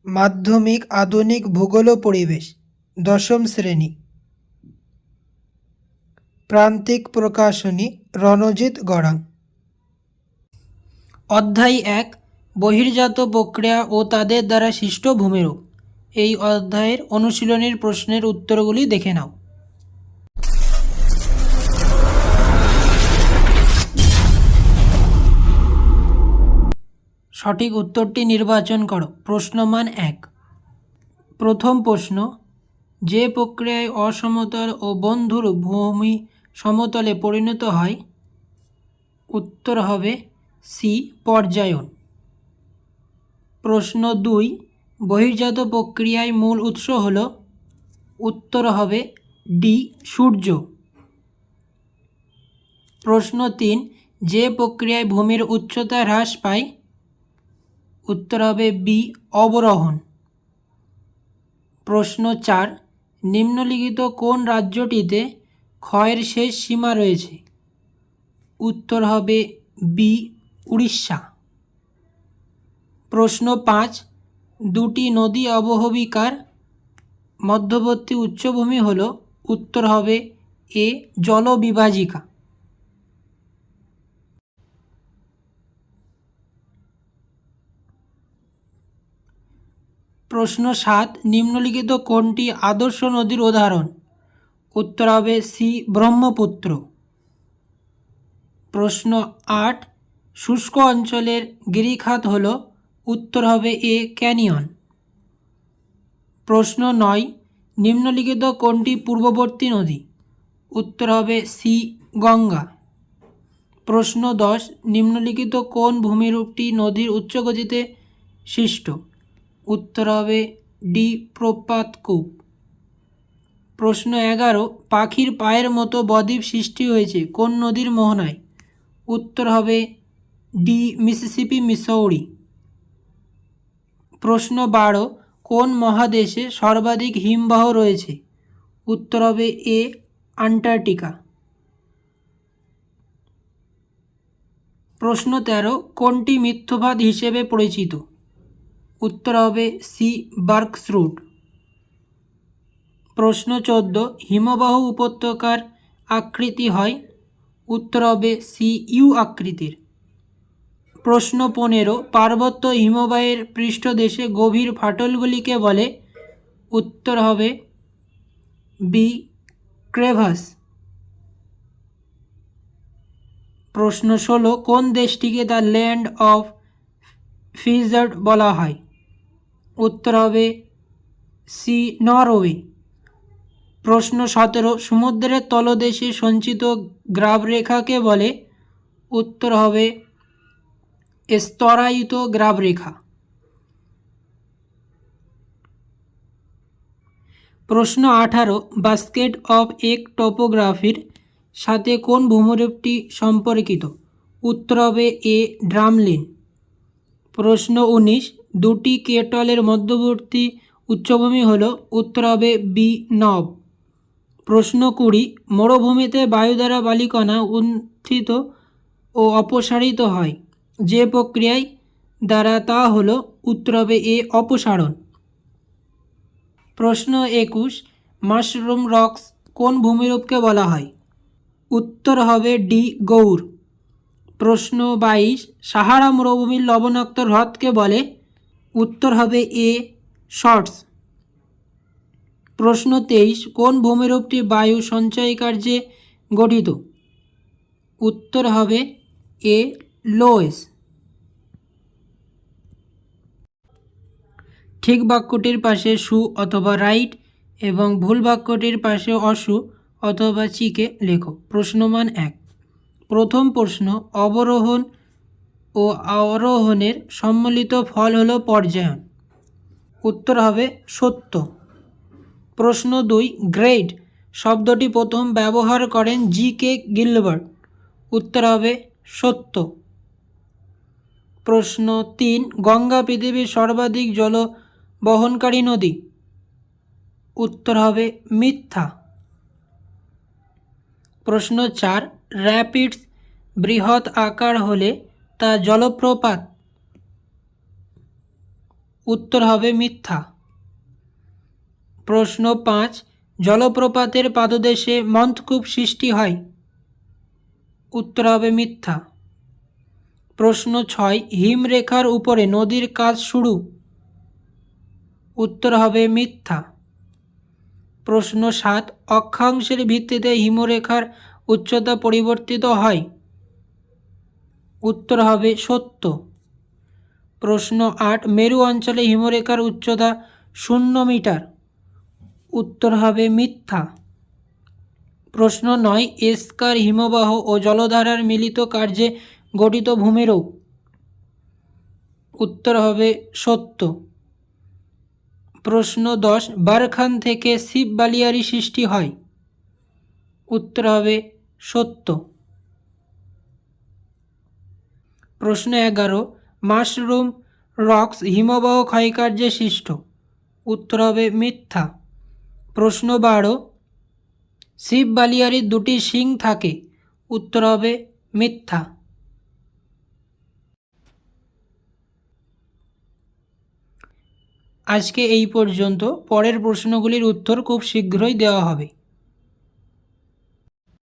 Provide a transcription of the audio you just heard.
মাধ্যমিক আধুনিক ভূগোল ও পরিবেশ, দশম শ্রেণী। প্রান্তিক প্রকাশনী, রণজিৎ গড়াং। অধ্যায় 1, বহির্জাত প্রক্রিয়া ও তাদের দ্বারা সৃষ্ট ভূমিরূপ। এই অধ্যায়ের অনুশীলনীর প্রশ্নের উত্তরগুলি দেখে নাও। সঠিক উত্তরটি নির্বাচন করো। প্রশ্নমান 1। প্রথম প্রশ্ন, যে প্রক্রিয়ায় অসমতল ও বন্ধুরূপ ভূমি সমতলে পরিণত হয়? উত্তর হবে সি, পর্যায়ন। প্রশ্ন 2, বহির্জাত প্রক্রিয়ায় মূল উৎস হল? উত্তর হবে ডি, সূর্য। প্রশ্ন 3, যে প্রক্রিয়ায় ভূমির উচ্চতা হ্রাস পায়? উত্তর হবে বি, অবরোহণ। প্রশ্ন 4, নিম্নলিখিত কোন রাজ্যটিতে ক্ষয়ের শেষ সীমা রয়েছে? উত্তর হবে বি, উড়িষ্যা। প্রশ্ন 5, দুটি নদী অববাহিকার মধ্যবর্তী উচ্চভূমি হল? উত্তর হবে এ, জলবিভাজিকা। প্রশ্ন 7, নিম্নলিখিত কোনটি আদর্শ নদীর উদাহরণ? উত্তর হবে সি, ব্রহ্মপুত্র। প্রশ্ন 8, শুষ্ক অঞ্চলের গিরিখাত হল? উত্তর হবে এ, ক্যানিয়ন। প্রশ্ন 9, নিম্নলিখিত কোনটি পূর্ববর্তী নদী? উত্তর হবে সি, গঙ্গা। প্রশ্ন 10, নিম্নলিখিত কোন ভূমিরূপটি নদীর উচ্চ গতিতে সৃষ্ট? উত্তর হবে ডি, প্রপাতকূপ। প্রশ্ন 11, পাখির পায়ের মতো বদ্বীপ সৃষ্টি হয়েছে কোন নদীর মোহনায়? উত্তর হবে ডি, মিসিসিপি, মিসৌরি। প্রশ্ন 12, কোন মহাদেশে সর্বাধিক হিমবাহ রয়েছে? উত্তর হবে এ, আন্টার্কটিকা। প্রশ্ন 13, কোনটি মিথ্যুপাত হিসেবে পরিচিত? উত্তর হবে সি, বার্কস রুট। প্রশ্ন 14, হিমবাহ উপত্যকার আকৃতি হয়? উত্তর হবে সি, ইউ আকৃতির। প্রশ্ন 15, পার্বত্য হিমবাহের পৃষ্ঠদেশে গভীর ফাটলগুলিকে বলে? উত্তর হবে বি, ক্রেভাস। প্রশ্ন 16, কোন দেশটিকে দ্য ল্যান্ড অফ ফিজার্ড বলা হয়? উত্তর হবে সি, নরওয়ে। প্রশ্ন 17, সমুদ্রের তলদেশে সঞ্চিত গ্রাবরেখাকে বলে? উত্তর হবে স্তরায়িত গ্রাবরেখা। প্রশ্ন 18, বাস্কেট অফ এক টপোগ্রাফির সাথে কোন ভূমিরূপটি সম্পর্কিত? উত্তর হবে এ, ড্রামলিন। প্রশ্ন 19, দুটি কেটলের মধ্যবর্তী উচ্চভূমি হল? উত্তর হবে বি, নব। প্রশ্ন 20, মরুভূমিতে বায়ু দ্বারা বালিকণা উত্থিত ও অপসারিত হয় যে প্রক্রিয়ায় দ্বারা তা হল? উত্তর হবে এ, অপসারণ। প্রশ্ন 21, মাশরুম রক্স কোন ভূমিরূপকে বলা হয়? উত্তর হবে ডি, গৌর। প্রশ্ন 22, সাহারা মরুভূমির লবণাক্ত হ্রদকে বলে? উত্তর হবে এ, শর্টস। প্রশ্ন 23, কোন ভূমিরূপটি বায়ু সঞ্চয় কার্যে গঠিত? উত্তর হবে এ, লোয়েস। ঠিক বাক্যটির পাশে সু অথবা রাইট এবং ভুল বাক্যটির পাশে অসু অথবা চিকে লেখো। প্রশ্নমান 1, প্রথম প্রশ্ন, অবরোহণ ও আরোহণের সম্মিলিত ফল হলো পর্যায়ন। উত্তর হবে সত্য। প্রশ্ন 2, গ্রেড শব্দটি প্রথম ব্যবহার করেন জি, কে গিলবার্ট। উত্তর হবে সত্য। প্রশ্ন 3, গঙ্গা পৃথিবীর সর্বাধিক জল বহনকারী নদী। উত্তর হবে মিথ্যা। প্রশ্ন 4, র্যাপিডস বৃহৎ আকার হলে তা জলপ্রপাত। উত্তর হবে মিথ্যা। প্রশ্ন 5, জলপ্রপাতের পাদদেশে মন্থকূপ সৃষ্টি হয়। উত্তর হবে মিথ্যা। প্রশ্ন 6, হিমরেখার উপরে নদীর কাজ শুরু। উত্তর হবে মিথ্যা। প্রশ্ন 7, অক্ষাংশের ভিত্তিতে হিমরেখার উচ্চতা পরিবর্তিত হয়। উত্তর হবে সত্য। প্রশ্ন 8, মেরু অঞ্চলে হিমরেখার উচ্চতা 0 মিটার। উত্তর হবে মিথ্যা। প্রশ্ন 9, এস্কার হিমবাহ ও জলধারার মিলিত কার্যে গঠিত ভূমিরূপ। উত্তর হবে সত্য। প্রশ্ন 10, বারখান থেকে শিব বালিয়ারি সৃষ্টি হয়। উত্তর হবে সত্য। প্রশ্ন 11, মাশরুম রক্স হিমবাহ ক্ষয়কার্যে সৃষ্ট। উত্তর হবে মিথ্যা। প্রশ্ন 12, শিব বালিয়ারির 2টি শিং থাকে। উত্তর হবে মিথ্যা। আজকে এই পর্যন্ত। পরের প্রশ্নগুলির উত্তর খুব শীঘ্রই দেওয়া হবে।